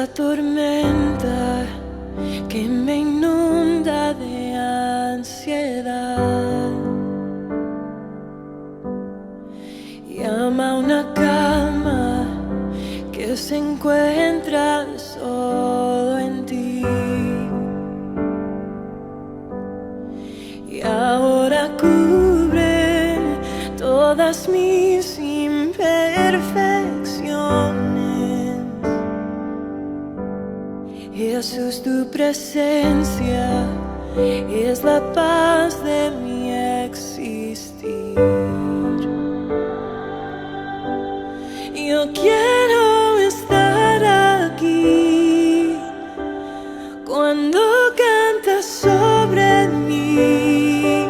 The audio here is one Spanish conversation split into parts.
esta tormenta que me inunda de ansiedad. Llama a una calma que se encuentra solo en ti. Y ahora cubre todas mis imperfecciones. Jesús, tu presencia es la paz de mi existir. Yo quiero estar aquí cuando cantas sobre mí.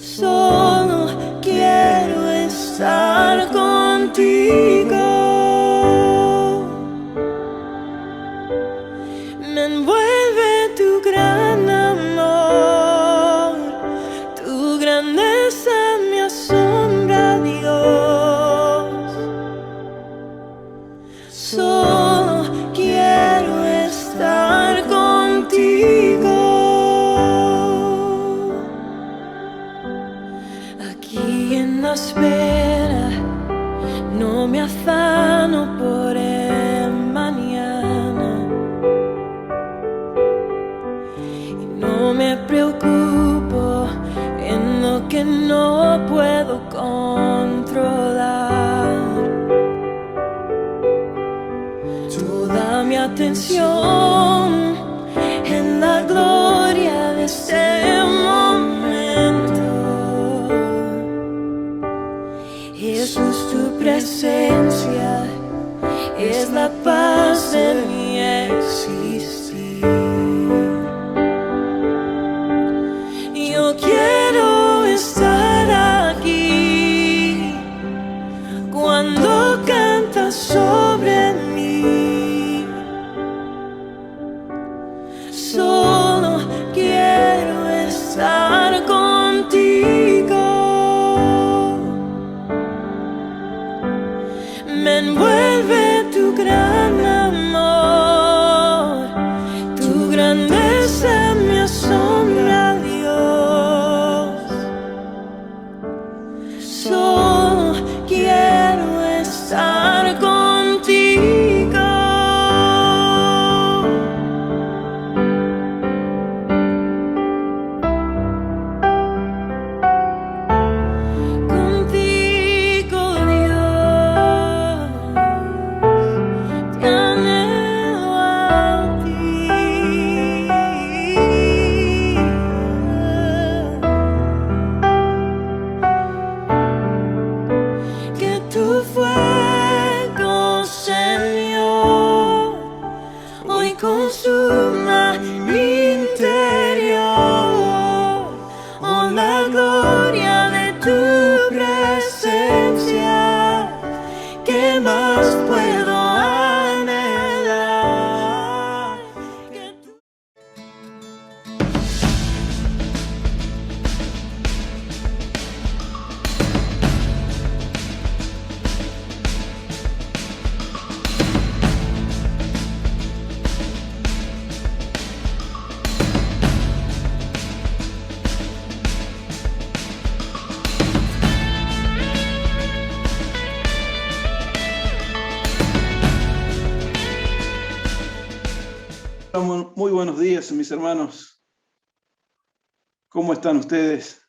Solo quiero estar contigo. Me envuelve tu gran amor, tu grandeza me asombra, Dios. Solo quiero estar contigo. Aquí en la espera no me afano por el mañana. No me preocupo en lo que no puedo controlar. Toda mi atención en la gloria de este momento. Jesús, tu presencia es la paz de mi existir. Yo quiero estar aquí cuando cantas sobre mí. Solo quiero estar contigo. Me envuelve tu gran amor, tu grandeza me asombra, Dios. Solo quiero estar contigo. Contigo, Dios, te anhelo a ti. Que tu fuego, Señor, hoy consuma mi interior. Oh, la gloria de tu presencia, ¿qué más puedo anhelar? Que tu... Muy buenos días, mis hermanos. ¿Cómo están ustedes?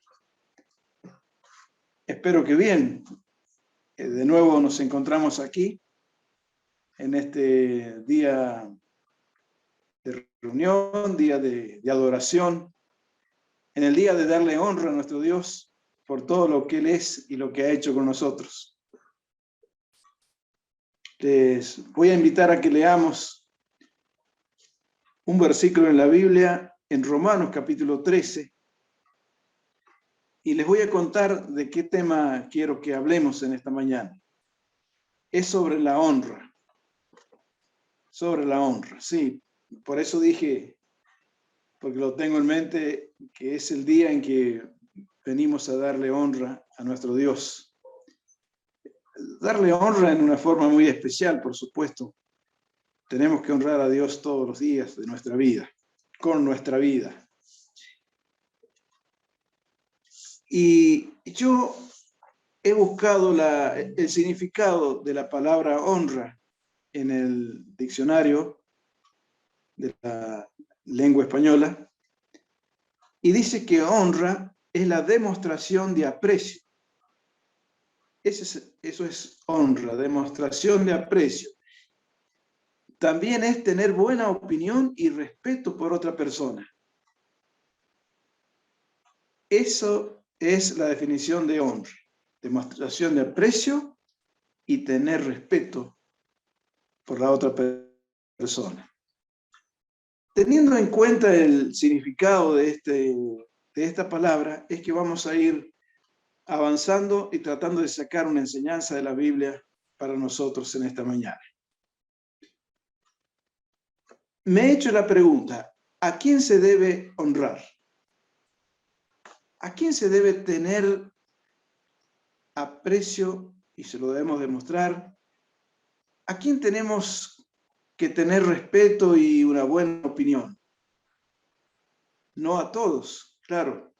Espero que bien. De nuevo nos encontramos aquí en este día de reunión, día de adoración, en el día de darle honra a nuestro Dios por todo lo que Él es y lo que ha hecho con nosotros. Les voy a invitar a que leamos un versículo en la Biblia, en Romanos capítulo 13, y les voy a contar de qué tema quiero que hablemos en esta mañana. Es sobre la honra. Sobre la honra, sí. Por eso dije, porque lo tengo en mente, que es el día en que venimos a darle honra a nuestro Dios. darle honra en una forma muy especial, por supuesto. Tenemos que honrar a Dios todos los días de nuestra vida, con nuestra vida. Y yo he buscado el significado de la palabra honra en el diccionario de la lengua española, y dice que honra es la demostración de aprecio. Eso es honra, demostración de aprecio. También es tener buena opinión y respeto por otra persona. Eso es la definición de honra, demostración de aprecio y tener respeto por la otra persona. Teniendo en cuenta el significado de esta palabra, es que vamos a ir avanzando y tratando de sacar una enseñanza de la Biblia para nosotros en esta mañana. Me he hecho la pregunta, ¿a quién se debe honrar? ¿A quién se debe tener aprecio y se lo debemos demostrar? ¿A quién tenemos que tener respeto y una buena opinión? No a todos, claro.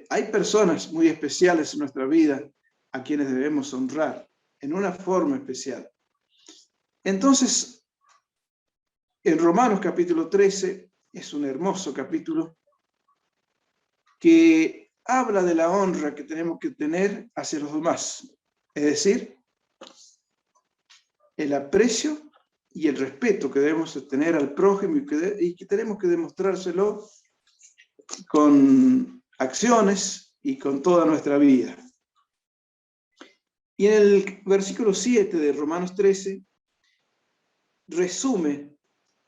Hay personas muy especiales en nuestra vida a quienes debemos honrar en una forma especial. Entonces, en Romanos capítulo 13, es un hermoso capítulo que habla de la honra que tenemos que tener hacia los demás. Es decir, el aprecio y el respeto que debemos tener al prójimo y que tenemos que demostrárselo con acciones y con toda nuestra vida. Y en el versículo 7 de Romanos 13 resume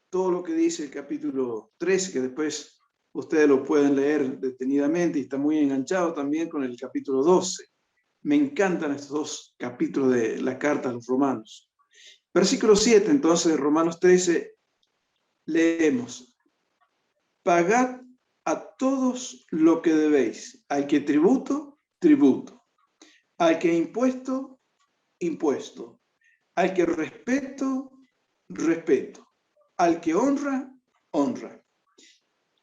todo lo que dice el capítulo 13, que después ustedes lo pueden leer detenidamente y está muy enganchado también con el capítulo 12. Me encantan estos dos capítulos de la carta a los romanos. Versículo 7, entonces, de Romanos 13, leemos: pagad a todos lo que debéis, al que tributo, tributo, al que impuesto, impuesto, al que respeto, respeto, al que honra, honra.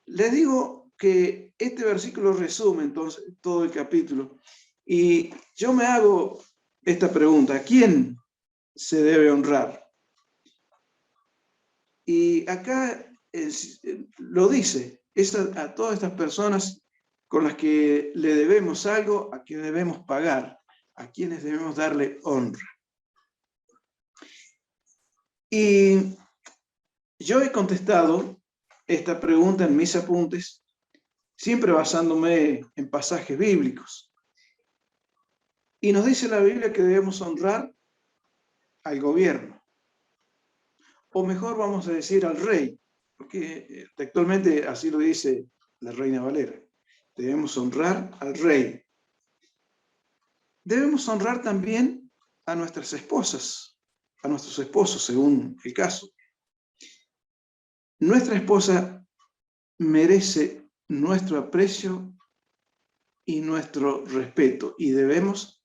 Les digo que este versículo resume entonces todo el capítulo, y yo me hago esta pregunta: ¿a quién se debe honrar? Y acá lo dice, es a todas estas personas con las que le debemos algo, a quienes debemos pagar, a quienes debemos darle honra. Y yo he contestado esta pregunta en mis apuntes, siempre basándome en pasajes bíblicos. Y nos dice la Biblia que debemos honrar al gobierno, o mejor vamos a decir al rey, porque textualmente así lo dice la Reina Valera. Debemos honrar al rey. Debemos honrar también a nuestras esposas, a nuestros esposos, según el caso. Nuestra esposa merece nuestro aprecio y nuestro respeto, y debemos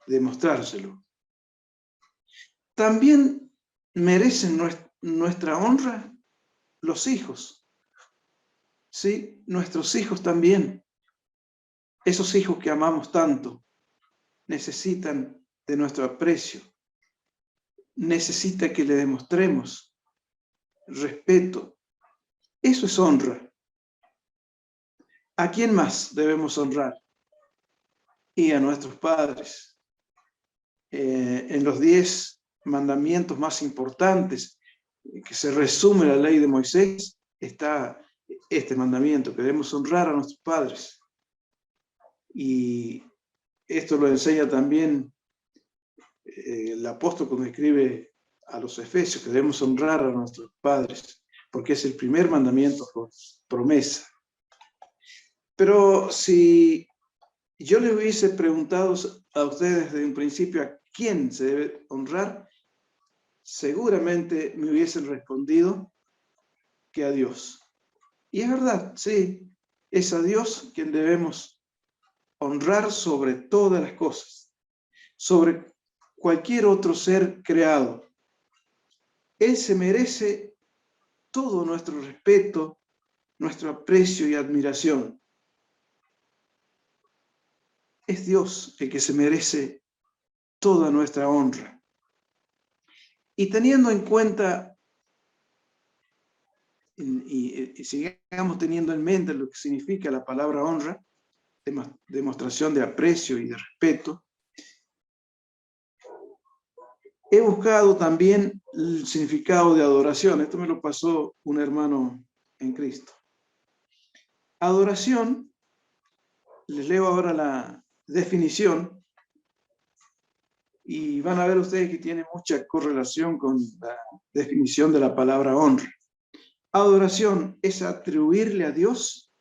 demostrárselo. También merecen nuestra honra los hijos. Sí, nuestros hijos también. Esos hijos que amamos tanto necesitan de nuestro aprecio. Necesita que le demostremos respeto. Eso es honra. ¿A quién más debemos honrar? Y a nuestros padres. En los 10 mandamientos más importantes que se resume la ley de Moisés, está este mandamiento, que debemos honrar a nuestros padres. Y esto lo enseña también el apóstol cuando escribe a los Efesios, que debemos honrar a nuestros padres, porque es el primer mandamiento con promesa. Pero si yo les hubiese preguntado a ustedes desde un principio a quién se debe honrar, seguramente me hubiesen respondido que a Dios. Y es verdad, sí, es a Dios quien debemos honrar sobre todas las cosas, sobre cualquier otro ser creado. Él se merece todo nuestro respeto, nuestro aprecio y admiración. Es Dios el que se merece toda nuestra honra. Y teniendo en cuenta, y sigamos teniendo en mente lo que significa la palabra honra, demostración de aprecio y de respeto, he buscado también el significado de adoración. Esto me lo pasó un hermano en Cristo. Adoración, les leo ahora la definición, y van a ver ustedes que tiene mucha correlación con la definición de la palabra honra. Adoración es atribuirle a Dios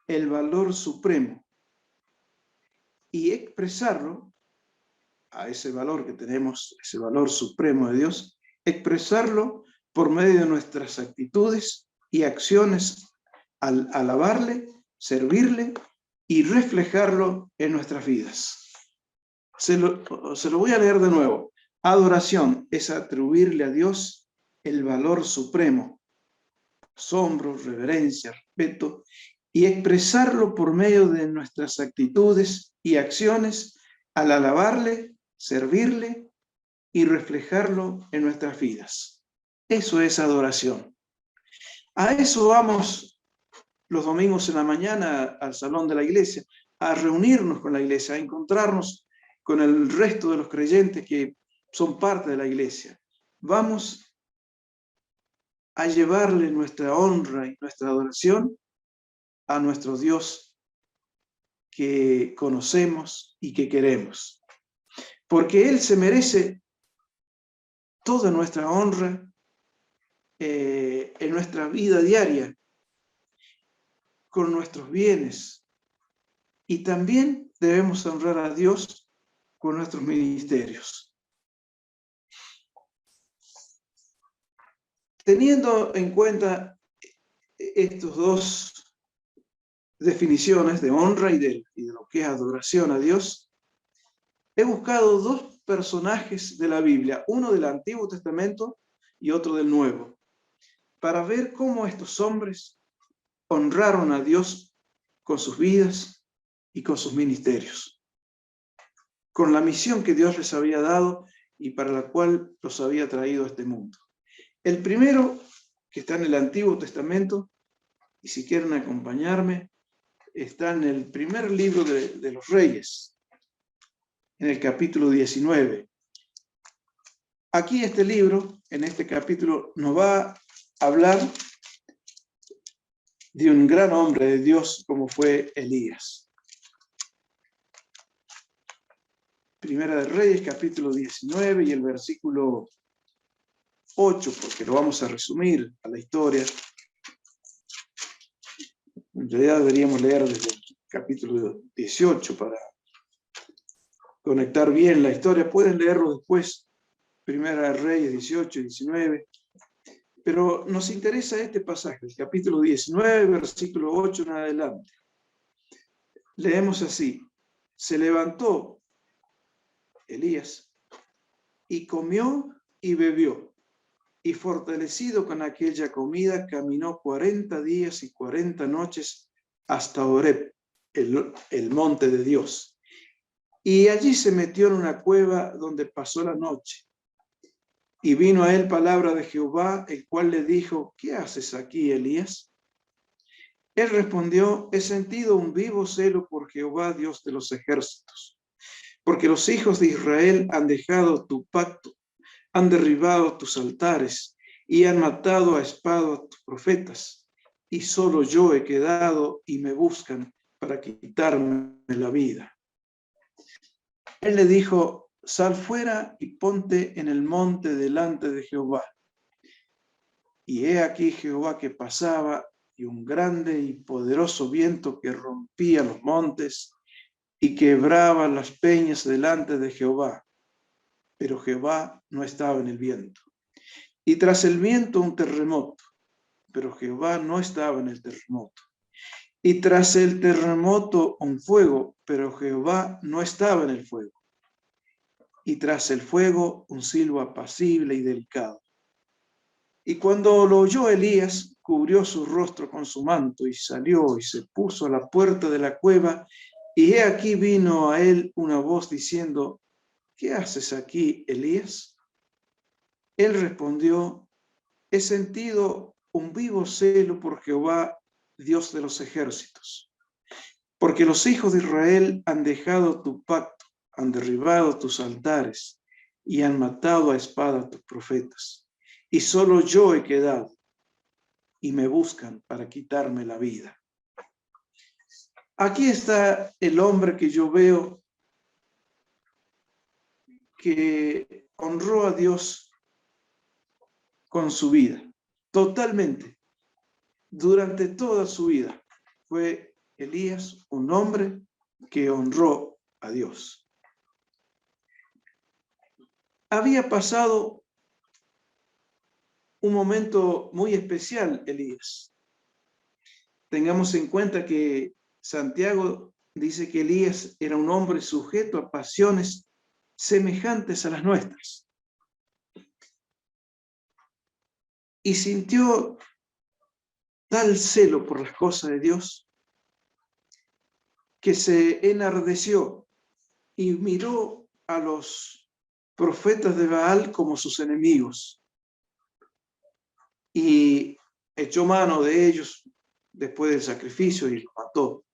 el valor supremo y expresarlo, a ese valor que tenemos, ese valor supremo de Dios, expresarlo por medio de nuestras actitudes y acciones al alabarle, servirle y reflejarlo en nuestras vidas. Se lo voy a leer de nuevo. Adoración es atribuirle a Dios el valor supremo, asombro, reverencia, respeto, y expresarlo por medio de nuestras actitudes y acciones al alabarle, servirle y reflejarlo en nuestras vidas. Eso es adoración. A eso vamos los domingos en la mañana al salón de la iglesia, a reunirnos con la iglesia, a encontrarnos con el resto de los creyentes que son parte de la iglesia. Vamos a llevarle nuestra honra y nuestra adoración a nuestro Dios que conocemos y que queremos. Porque Él se merece toda nuestra honra en nuestra vida diaria, con nuestros bienes. Y también debemos honrar a Dios con nuestros ministerios. Teniendo en cuenta estos dos definiciones de honra y de lo que es adoración a Dios, he buscado dos personajes de la Biblia, uno del Antiguo Testamento y otro del Nuevo, para ver cómo estos hombres honraron a Dios con sus vidas y con sus ministerios, con la misión que Dios les había dado y para la cual los había traído a este mundo. El primero, que está en el Antiguo Testamento, y si quieren acompañarme, está en el primer libro de los Reyes, en el capítulo 19. Aquí este libro, en este capítulo, nos va a hablar de un gran hombre de Dios como fue Elías. Primera de Reyes, capítulo 19 y el versículo 8, porque lo vamos a resumir a la historia. En realidad deberíamos leer desde el capítulo 18 para conectar bien la historia. Pueden leerlo después, Primera de Reyes 18 y 19. Pero nos interesa este pasaje, el capítulo 19, versículo 8 en adelante. Leemos así: se levantó Elías y comió y bebió, y fortalecido con aquella comida, caminó 40 días y 40 noches hasta Horeb, el monte de Dios. Y allí se metió en una cueva donde pasó la noche. Y vino a él palabra de Jehová, el cual le dijo: ¿qué haces aquí, Elías? Él respondió: he sentido un vivo celo por Jehová, Dios de los ejércitos, porque los hijos de Israel han dejado tu pacto, han derribado tus altares y han matado a espada a tus profetas, y solo yo he quedado y me buscan para quitarme la vida. Él le dijo: sal fuera y ponte en el monte delante de Jehová. Y he aquí Jehová que pasaba, y un grande y poderoso viento que rompía los montes y quebraba las peñas delante de Jehová. Pero Jehová no estaba en el viento. Y tras el viento un terremoto, pero Jehová no estaba en el terremoto. Y tras el terremoto un fuego, pero Jehová no estaba en el fuego. y tras el fuego un silbo apacible y delicado. Y cuando lo oyó Elías, cubrió su rostro con su manto y salió y se puso a la puerta de la cueva. Y he aquí vino a él una voz diciendo: ¿qué haces aquí, Elías? Él respondió: he sentido un vivo celo por Jehová, Dios de los ejércitos, porque los hijos de Israel han dejado tu pacto, han derribado tus altares y han matado a espada a tus profetas. Y solo yo he quedado, y me buscan para quitarme la vida. Aquí está el hombre que yo veo que honró a Dios con su vida, totalmente. Durante toda su vida fue Elías un hombre que honró a Dios. Había pasado un momento muy especial, Elías. Tengamos en cuenta que Santiago dice que Elías era un hombre sujeto a pasiones semejantes a las nuestras. Y sintió tal celo por las cosas de Dios que se enardeció y miró a los profetas de Baal como sus enemigos y echó mano de ellos después del sacrificio y los mató.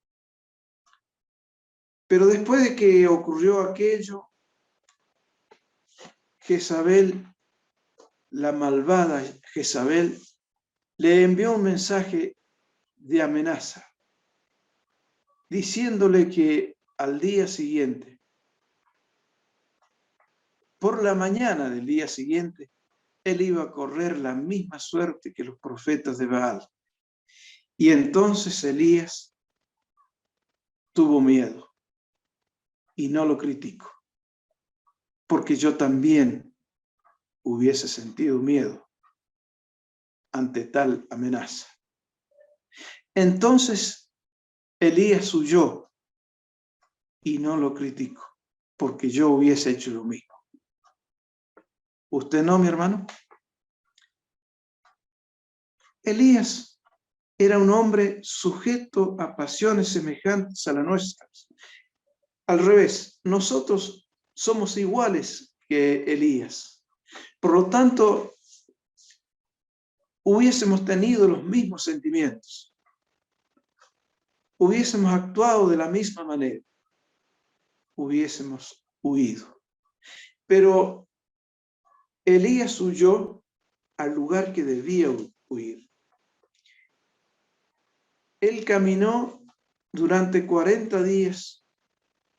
Pero después de que ocurrió aquello, Jezabel, la malvada Jezabel, le envió un mensaje de amenaza, diciéndole que al día siguiente, por la mañana del día siguiente, él iba a correr la misma suerte que los profetas de Baal. Y entonces Elías tuvo miedo, y no lo critico, porque yo también hubiese sentido miedo ante tal amenaza. Entonces Elías huyó, y no lo critico, porque yo hubiese hecho lo mismo. ¿Usted no, mi hermano? Elías era un hombre sujeto a pasiones semejantes a las nuestras. Al revés, nosotros somos iguales que Elías. Por lo tanto, hubiésemos tenido los mismos sentimientos. Hubiésemos actuado de la misma manera. Hubiésemos huido. Pero Elías huyó al lugar que debía huir. Él caminó durante 40 días,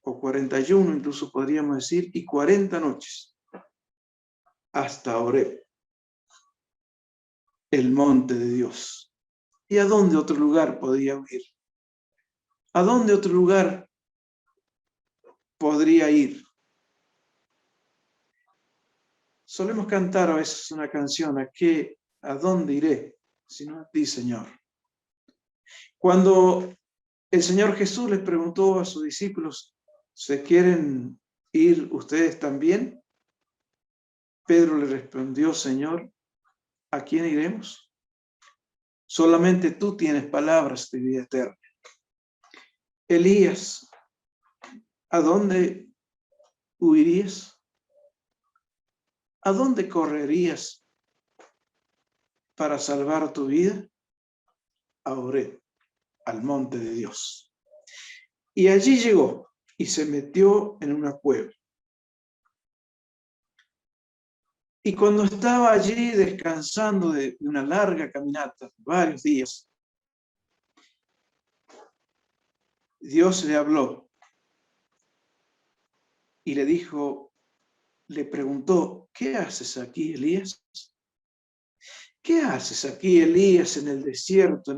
o 41 incluso podríamos decir, y 40 noches, hasta Horeb, el monte de Dios. ¿Y a dónde otro lugar podía huir? ¿A dónde otro lugar podría ir? Solemos cantar a veces una canción: ¿a dónde iré sino a ti, Señor? Cuando el Señor Jesús les preguntó a sus discípulos: ¿se quieren ir ustedes también? Pedro le respondió: Señor, ¿a quién iremos? Solamente tú tienes palabras de vida eterna. Elías, ¿a dónde huirías? ¿A dónde correrías para salvar tu vida? A Horeb, al monte de Dios. Y allí llegó y se metió en una cueva. Y cuando estaba allí descansando de una larga caminata, varios días, Dios le habló y le dijo, le preguntó: ¿qué haces aquí, Elías? ¿Qué haces aquí, Elías, en el desierto,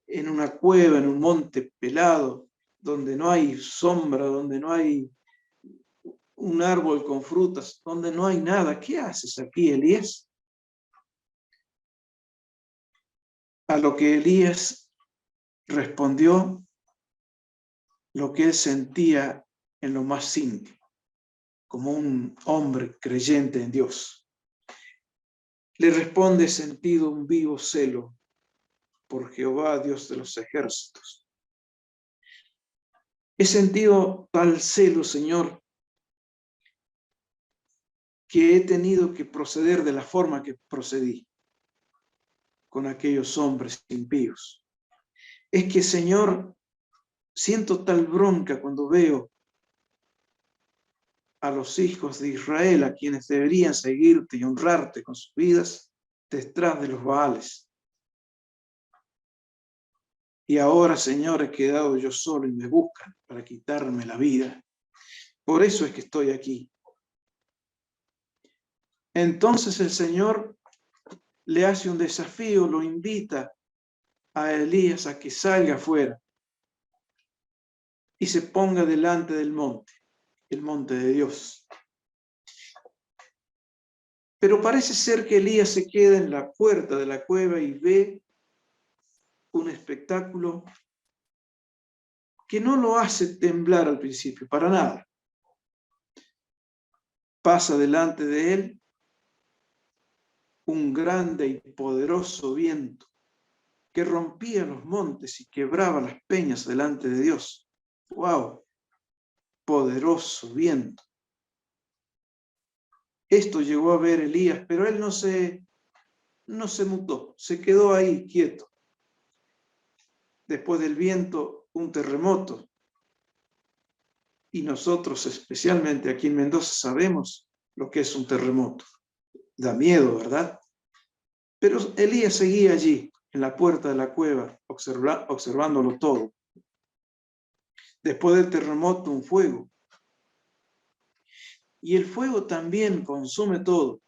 en una cueva, en un monte pelado, donde no hay sombra, donde no hay un árbol con frutas, donde no hay nada? ¿Qué haces aquí, Elías? A lo que Elías respondió lo que él sentía en lo más íntimo. como un hombre creyente en Dios. Le responde: he sentido un vivo celo por Jehová, Dios de los ejércitos. He sentido tal celo, Señor, que he tenido que proceder de la forma que procedí con aquellos hombres impíos. Es que, Señor, siento tal bronca cuando veo a los hijos de Israel, a quienes deberían seguirte y honrarte con sus vidas, detrás de los Baales. Y ahora, Señor, he quedado yo solo y me buscan para quitarme la vida. Por eso es que estoy aquí. Entonces el Señor le hace un desafío, lo invita a Elías a que salga afuera y se ponga delante del monte, el monte de Dios. Pero parece ser que Elías se queda en la puerta de la cueva y ve un espectáculo que no lo hace temblar al principio, para nada. Pasa delante de él un grande y poderoso viento que rompía los montes y quebraba las peñas delante de Dios. ¡Wow! Poderoso viento. Esto llegó a ver Elías, pero él no se mutó, se quedó ahí quieto. Después del viento, un terremoto. Y nosotros, especialmente aquí en Mendoza, sabemos lo que es un terremoto. Da miedo, ¿verdad? Pero Elías seguía allí, en la puerta de la cueva, observándolo todo. Después del terremoto, un fuego. Y el fuego también consume todo.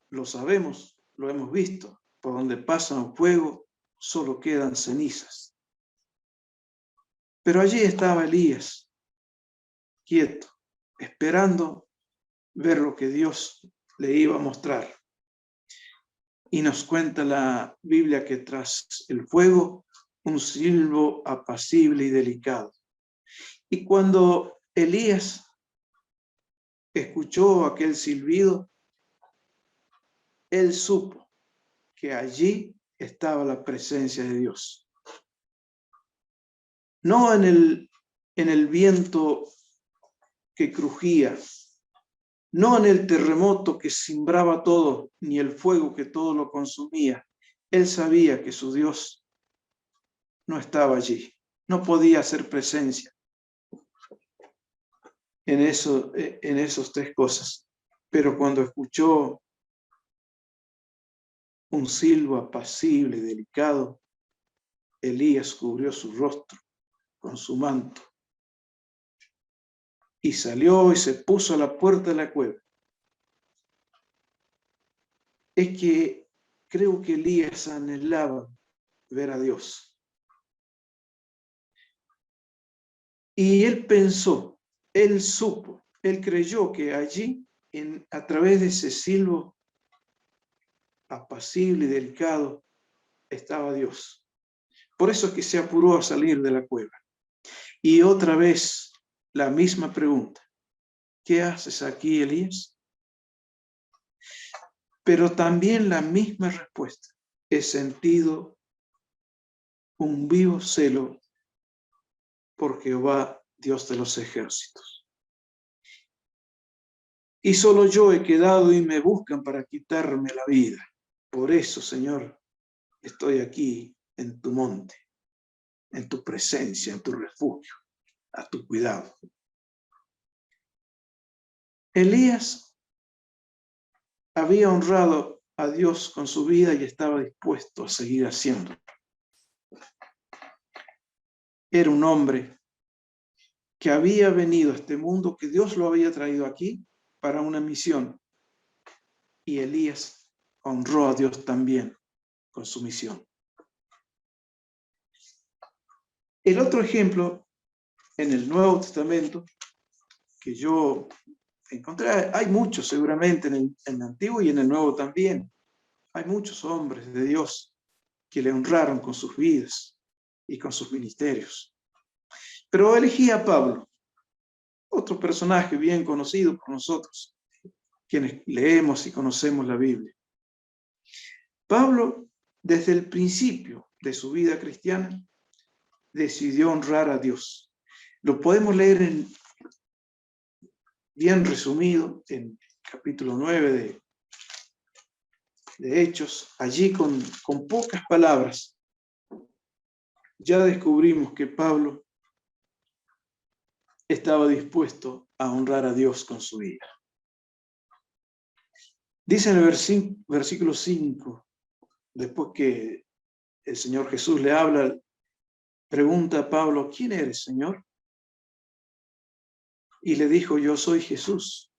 Lo sabemos, lo hemos visto. Por donde pasa un fuego, solo quedan cenizas. Pero allí estaba Elías, quieto, esperando ver lo que Dios le iba a mostrar. Y nos cuenta la Biblia que tras el fuego, un silbo apacible y delicado. Y cuando Elías escuchó aquel silbido, él supo que allí estaba la presencia de Dios. No en el viento que crujía, no en el terremoto que cimbraba todo, ni el fuego que todo lo consumía. Él sabía que su Dios no estaba allí, no podía hacer presencia en esas tres cosas. Pero cuando escuchó un silbo apacible y delicado, Elías cubrió su rostro con su manto y salió y se puso a la puerta de la cueva. Es que creo que Elías anhelaba ver a Dios. Y él pensó, él supo, él creyó que allí, a través de ese silbo apacible y delicado, estaba Dios. Por eso es que se apuró a salir de la cueva. Y otra vez la misma pregunta: ¿qué haces aquí, Elías? Pero también la misma respuesta: he sentido un vivo celo por Jehová, Dios de los ejércitos. Y solo yo he quedado y me buscan para quitarme la vida. Por eso, Señor, estoy aquí en tu monte, en tu presencia, en tu refugio, a tu cuidado. Elías había honrado a Dios con su vida y estaba dispuesto a seguir haciéndolo. Era un hombre que había venido a este mundo, que Dios lo había traído aquí para una misión. Y Elías honró a Dios también con su misión. El otro ejemplo en el Nuevo Testamento que yo encontré, hay muchos seguramente en el Antiguo y en el Nuevo también. Hay muchos hombres de Dios que le honraron con sus vidas y con sus ministerios. Pero elegí a Pablo, otro personaje bien conocido por nosotros, quienes leemos y conocemos la Biblia. Pablo, desde el principio de su vida cristiana, decidió honrar a Dios. Lo podemos leer bien resumido en capítulo 9 de Hechos. Allí con pocas palabras ya descubrimos que Pablo estaba dispuesto a honrar a Dios con su vida. Dice en el versículo 5, después que el Señor Jesús le habla, pregunta a Pablo: ¿quién eres, Señor? Y le dijo: yo soy Jesús.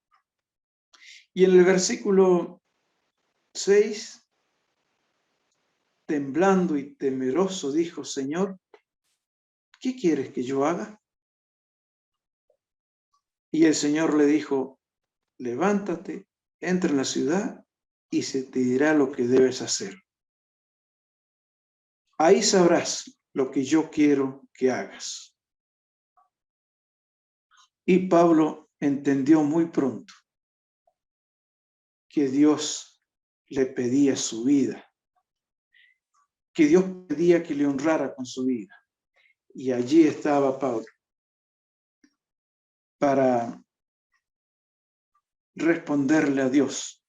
Y en el versículo 6, temblando y temeroso, dijo: Señor, ¿qué quieres que yo haga? Y el Señor le dijo: levántate, entra en la ciudad y se te dirá lo que debes hacer. Ahí sabrás lo que yo quiero que hagas. Y Pablo entendió muy pronto que Dios le pedía su vida, que Dios pedía que le honrara con su vida. Y allí estaba Pablo para responderle a Dios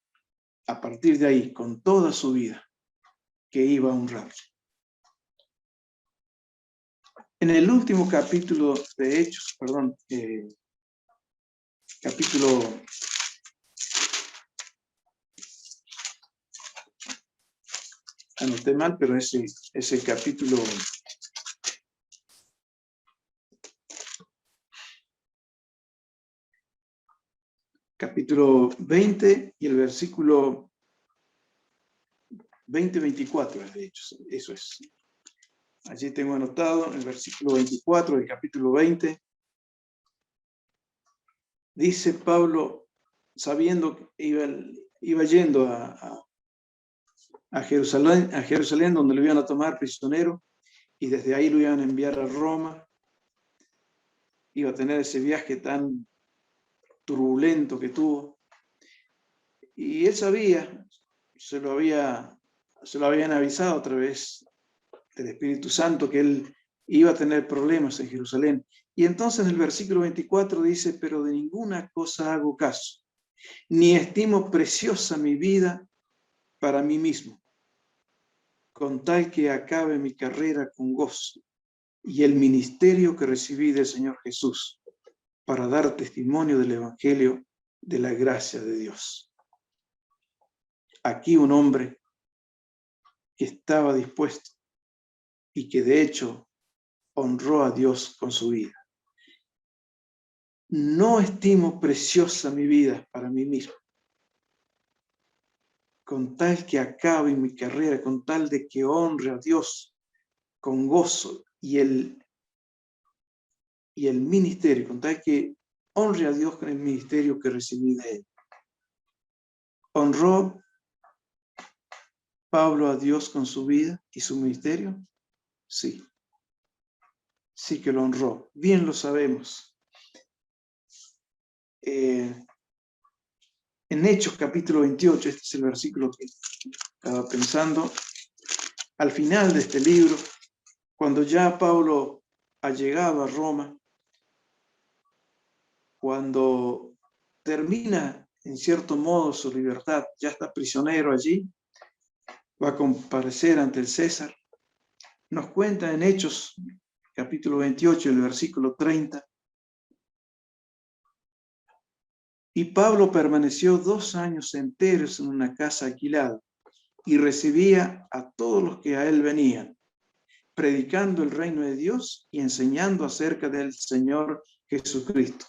a partir de ahí, con toda su vida, que iba a honrarle. En el último capítulo de Hechos, capítulo anoté mal, pero es el capítulo 20 y el versículo 20-24, de hecho, eso es. Allí tengo anotado el versículo 24 del capítulo 20. Dice Pablo, sabiendo que iba yendo a Jerusalén, donde lo iban a tomar prisionero, y desde ahí lo iban a enviar a Roma. Iba a tener ese viaje tan turbulento que tuvo. Y él sabía, se lo habían avisado a través del Espíritu Santo, que él iba a tener problemas en Jerusalén. Y entonces en el versículo 24 dice: pero de ninguna cosa hago caso, ni estimo preciosa mi vida para mí mismo, con tal que acabe mi carrera con gozo y el ministerio que recibí del Señor Jesús, para dar testimonio del Evangelio de la gracia de Dios. Aquí un hombre que estaba dispuesto y que de hecho honró a Dios con su vida. No estimo preciosa mi vida para mí mismo, con tal que acabe mi carrera, con tal de que honre a Dios con gozo y el ministerio, con tal que honre a Dios con el ministerio que recibí de él. ¿Honró Pablo a Dios con su vida y su ministerio? Sí. Sí que lo honró. Bien lo sabemos. En Hechos capítulo 28, este es el versículo que estaba pensando, al final de este libro, cuando ya Pablo ha llegado a Roma, cuando termina en cierto modo su libertad, ya está prisionero allí, va a comparecer ante el César, nos cuenta en Hechos capítulo 28, el versículo 30, y Pablo permaneció 2 años enteros en una casa alquilada y recibía a todos los que a él venían, predicando el reino de Dios y enseñando acerca del Señor Jesucristo,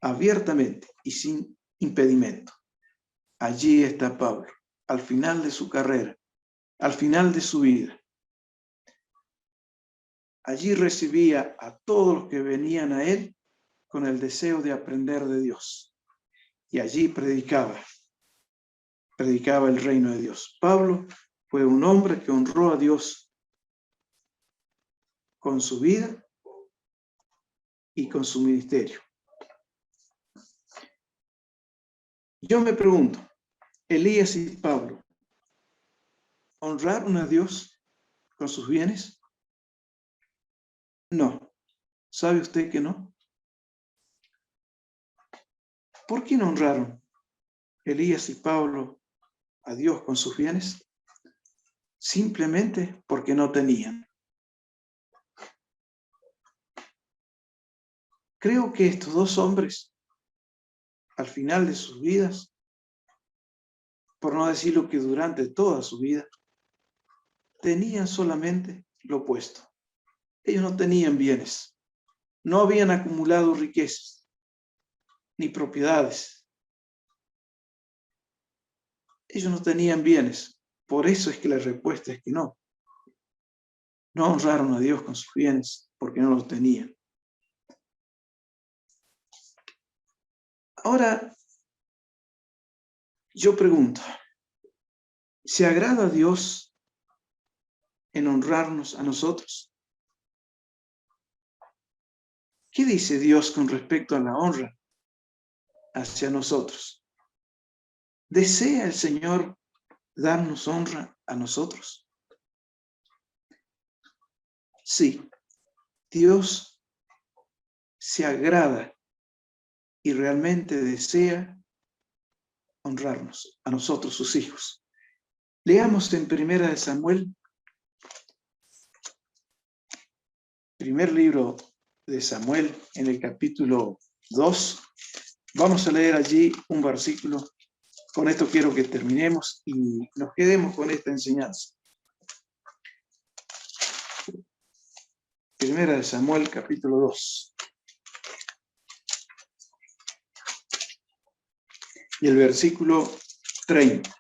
abiertamente y sin impedimento. Allí está Pablo, al final de su carrera, al final de su vida. Allí recibía a todos los que venían a él con el deseo de aprender de Dios. Y allí predicaba el reino de Dios. Pablo fue un hombre que honró a Dios con su vida y con su ministerio. Yo me pregunto, Elías y Pablo, ¿honraron a Dios con sus bienes? No. ¿Sabe usted que no? ¿Por qué no honraron Elías y Pablo a Dios con sus bienes? Simplemente porque no tenían. Creo que estos dos hombres, al final de sus vidas, por no decir lo que durante toda su vida, tenían solamente lo opuesto. Ellos no tenían bienes, no habían acumulado riquezas, ni propiedades. Ellos no tenían bienes, por eso es que la respuesta es que no. No honraron a Dios con sus bienes porque no los tenían. Ahora, yo pregunto, ¿se agrada a Dios en honrarnos a nosotros? ¿Qué dice Dios con respecto a la honra hacia nosotros? ¿Desea el Señor darnos honra a nosotros? Sí, Dios se agrada y realmente desea honrarnos a nosotros, sus hijos. Leamos en Primera de Samuel, primer libro de Samuel, en el capítulo 2. Vamos a leer allí un versículo. Con esto quiero que terminemos y nos quedemos con esta enseñanza. Primera de Samuel, capítulo 2. Y el versículo 30.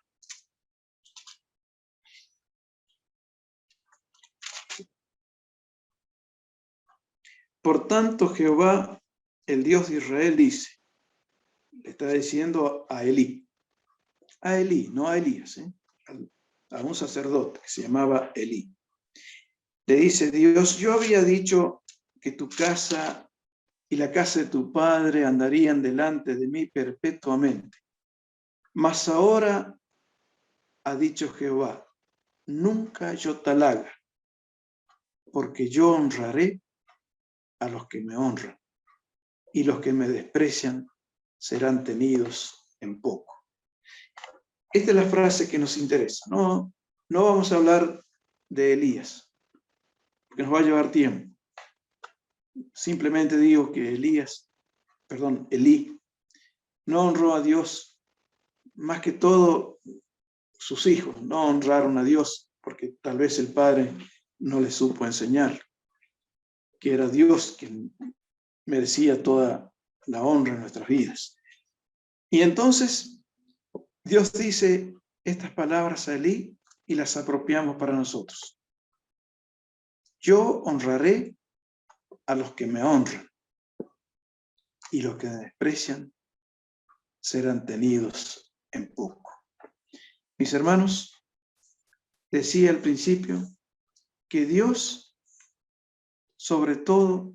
Por tanto, Jehová, el Dios de Israel, dice, le está diciendo a Elí, no a Elías, a un sacerdote que se llamaba Elí. Le dice Dios, yo había dicho que tu casa y la casa de tu padre andarían delante de mí perpetuamente. Mas ahora ha dicho Jehová, nunca yo tal haga, porque yo honraré a los que me honran, y los que me desprecian serán tenidos en poco. Esta es la frase que nos interesa. No vamos a hablar de Elías, porque nos va a llevar tiempo. Simplemente digo que Elí, no honró a Dios, más que todo sus hijos no honraron a Dios, porque tal vez el padre no le supo enseñar que era Dios quien merecía toda la honra en nuestras vidas. Y entonces Dios dice estas palabras a Elí y las apropiamos para nosotros. Yo honraré a los que me honran, y los que me desprecian serán tenidos en poco. Mis hermanos, decía al principio que Dios, sobre toda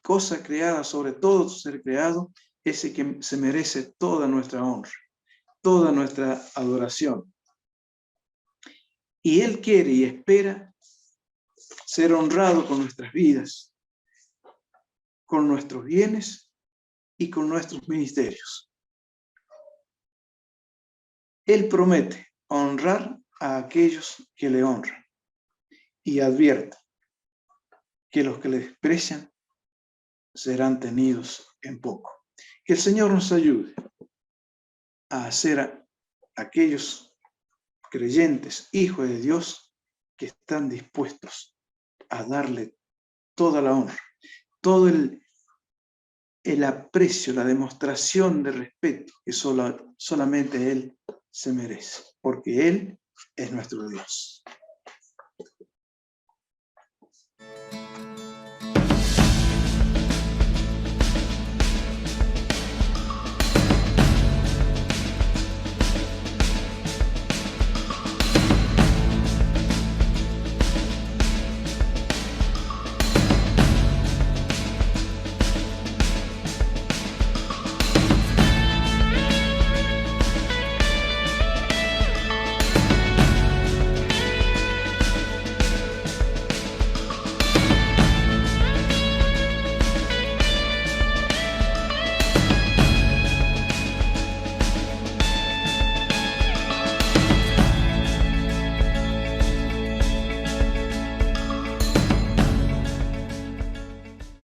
cosa creada, sobre todo ser creado, es el que se merece toda nuestra honra, toda nuestra adoración. Y Él quiere y espera ser honrado con nuestras vidas, con nuestros bienes y con nuestros ministerios. Él promete honrar a aquellos que le honran y advierte que los que le desprecian serán tenidos en poco. Que el Señor nos ayude a ser aquellos creyentes, hijos de Dios, que están dispuestos a darle toda la honra, todo el aprecio, la demostración de respeto que solamente Él se merece, porque Él es nuestro Dios.